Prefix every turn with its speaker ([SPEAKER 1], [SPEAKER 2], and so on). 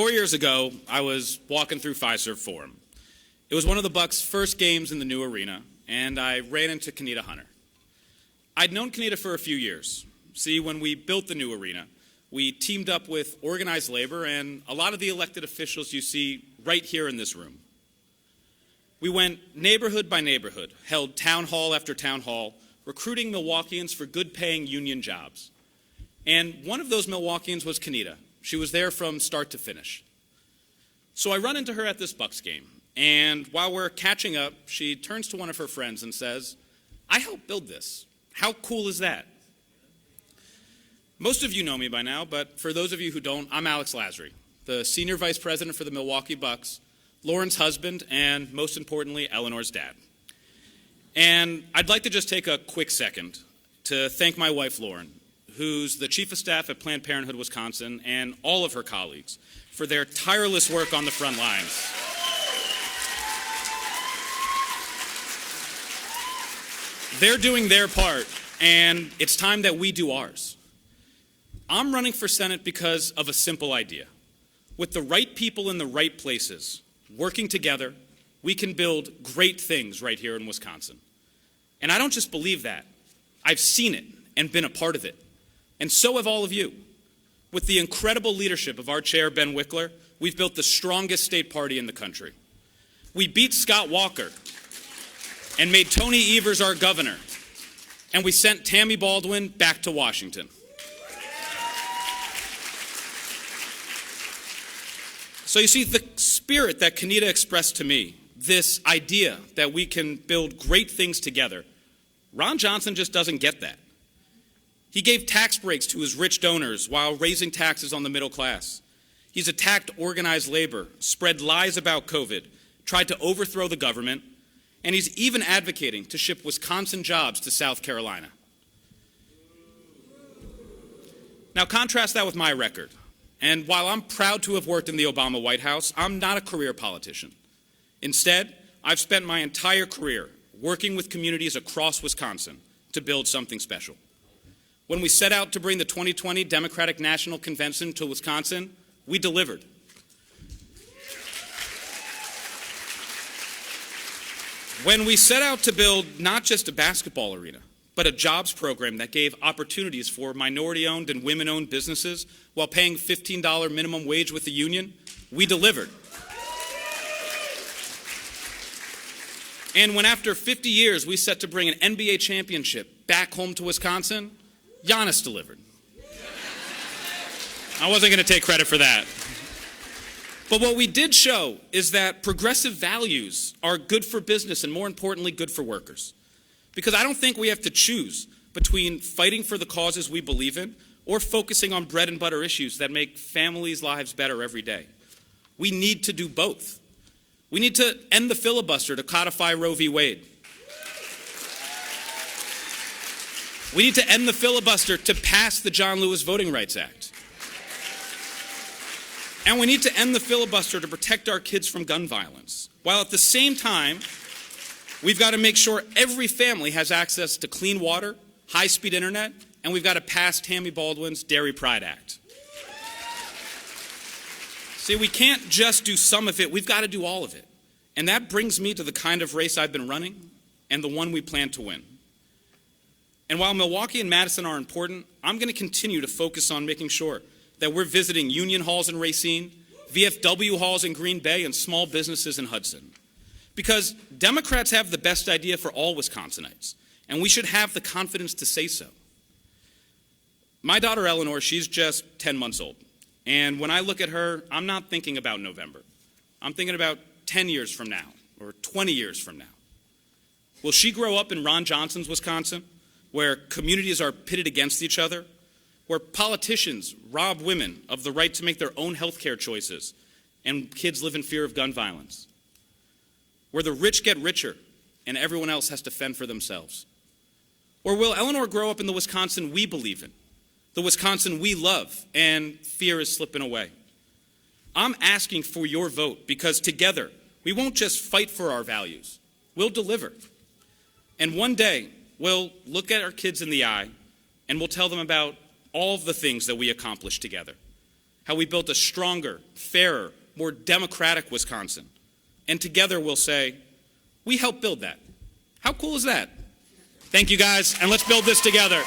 [SPEAKER 1] 4 years ago, I was walking through Fiserv Forum. It was one of the Bucks' first games in the new arena, and I ran into Kenita Hunter. I'd known Kenita for a few years. See, when we built the new arena, we teamed up with organized labor and a lot of the elected officials you see right here in this room. We went neighborhood by neighborhood, held town hall after town hall, recruiting Milwaukeeans for good-paying union jobs. And one of those Milwaukeeans was Kenita. She was there from start to finish. So I run into her at this Bucks game, and while we're catching up, she turns to one of her friends and says, "I helped build this. How cool is that?" Most of you know me by now, but for those of you who don't, I'm Alex Lasry, the Senior Vice President for the Milwaukee Bucks, Lauren's husband, and most importantly, Eleanor's dad. And I'd like to just take a quick second to thank my wife, Lauren, who's the Chief of Staff at Planned Parenthood Wisconsin, and all of her colleagues for their tireless work on the front lines. They're doing their part, and it's time that we do ours. I'm running for Senate because of a simple idea. With the right people in the right places, working together, we can build great things right here in Wisconsin. And I don't just believe that. I've seen it and been a part of it. And so have all of you. With the incredible leadership of our chair, Ben Wickler, we've built the strongest state party in the country. We beat Scott Walker and made Tony Evers our governor. And we sent Tammy Baldwin back to Washington. So you see, the spirit that Kenita expressed to me, this idea that we can build great things together, Ron Johnson just doesn't get that. He gave tax breaks to his rich donors while raising taxes on the middle class. He's attacked organized labor, spread lies about COVID, tried to overthrow the government, and he's even advocating to ship Wisconsin jobs to South Carolina. Now contrast that with my record. And while I'm proud to have worked in the Obama White House, I'm not a career politician. Instead, I've spent my entire career working with communities across Wisconsin to build something special. When we set out to bring the 2020 Democratic National Convention to Wisconsin, we delivered. When we set out to build not just a basketball arena, but a jobs program that gave opportunities for minority-owned and women-owned businesses while paying $15 minimum wage with the union, we delivered. And when after 50 years we set to bring an NBA championship back home to Wisconsin, Giannis delivered. I wasn't going to take credit for that. But what we did show is that progressive values are good for business and, more importantly, good for workers. Because I don't think we have to choose between fighting for the causes we believe in or focusing on bread and butter issues that make families' lives better every day. We need to do both. We need to end the filibuster to codify Roe v. Wade. We need to end the filibuster to pass the John Lewis Voting Rights Act. And we need to end the filibuster to protect our kids from gun violence, while at the same time, we've got to make sure every family has access to clean water, high-speed internet, and we've got to pass Tammy Baldwin's Dairy Pride Act. See, we can't just do some of it, we've got to do all of it. And that brings me to the kind of race I've been running and the one we plan to win. And while Milwaukee and Madison are important, I'm going to continue to focus on making sure that we're visiting union halls in Racine, VFW halls in Green Bay, and small businesses in Hudson. Because Democrats have the best idea for all Wisconsinites, and we should have the confidence to say so. My daughter Eleanor, she's just 10 months old. And when I look at her, I'm not thinking about November. I'm thinking about 10 years from now, or 20 years from now. Will she grow up in Ron Johnson's Wisconsin, where communities are pitted against each other, where politicians rob women of the right to make their own health care choices, and kids live in fear of gun violence, where the rich get richer and everyone else has to fend for themselves? Or will Eleanor grow up in the Wisconsin we believe in, the Wisconsin we love, and fear is slipping away? I'm asking for your vote because together we won't just fight for our values, we'll deliver. And one day, we'll look at our kids in the eye and we'll tell them about all of the things that we accomplished together. how we built a stronger, fairer, more democratic Wisconsin. And together we'll say, we helped build that. How cool is that? Thank you guys, and let's build this together.